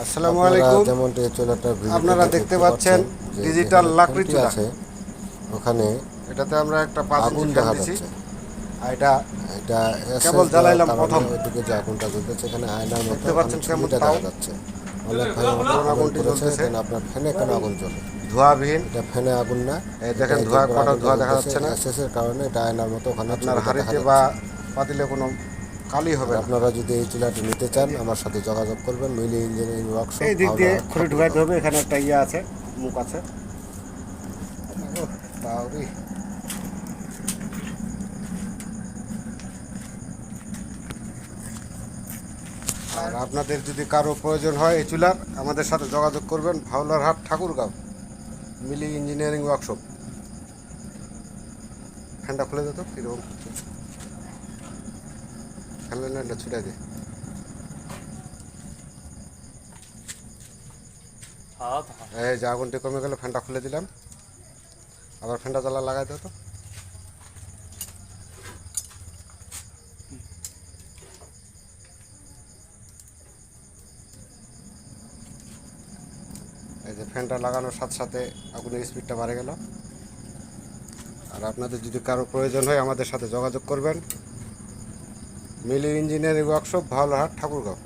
আসসালামু আপনারা আলাইকুম। যেমনটি এই চুলাটার আপনারা ভিডিওতে দেখতে পাচ্ছেন যে ডিজিটাল যেখানে লাকড়ি ফ্যানটি চুলা। আছে ওখানে এটাতে আমরা একটা 5 ইঞ্চি আগুন ফ্যান দেখা দিছি। যাচ্ছে। আর এটা এটা কেবল এসএস দেওয়ার জ্বালাইলাম কারণে প্রথম। ওইদিকে যে আগুনটা জ্বলতেছে এখানে আয়নার মতো দেখতে ওখানে পাচ্ছেন কেমন ছবিটা তাও দেখা যাচ্ছে। অনেক ভাই আমাকে এখন কমেন্ট আগুনটি করেছে জ্বলতেছে দেন আপনার ফ্যানে কেন আগুন জ্বলে। ধোঁয়াবিহীন। এটা ফ্যানে আগুন না, এই এটা দেখেন এই যে ধোঁয়া, উপর কটা আগুনটা ধোঁয়া দেখা জ্বলতেছে যাচ্ছে না। এসএস এর কারণে এটা আয়নার মতো ওখানে আপনার ছবিটা দেখা হাঁড়িতে বা যাচ্ছে। পাতিলে কোনো কালি আর হবে না। আপনারা যদি এই চুলাটি নিতে চান আমার সাথে যোগাযোগ করবেন মিলি ইঞ্জিনিয়ারিং ওয়ার্কশপ এই দিক দিয়ে হাওড়াহাট খড়ি ঢুকাইতে ঠাকুরগাঁও। হবে। এখানে একটা ইয়ে আছে, মুখ আছে। ওহ, বাউরি। আর আপনাদের যদি কারো প্রয়োজন হয় এই চুলার, আমাদের সাথে যোগাযোগ করবেন। ভাওলারহাট ঠাকুরগাঁও, মিলি ইঞ্জিনিয়ারিং ওয়ার্কশপ। ফ্যানটা খুলে দিত কীরকম ফ্যান লাইনটা ছুটে দে। এই যে আগুনটি কমে গেলে ফ্যানটা খুলে দিলাম। আবার ফ্যানটা জ্বালা লাগাই দাও তো। এই যে ফ্যানটা লাগানোর সাথে সাথে আগুনের স্পিডটা বাড়ে গেল। আর আপনাদের যদি কারো প্রয়োজন হয় আমাদের সাথে যোগাযোগ করবেন। মিলি ইঞ্জিনিয়ারিং ওয়ার্কশপ, ভাওলারহাট ঠাকুরগাঁও।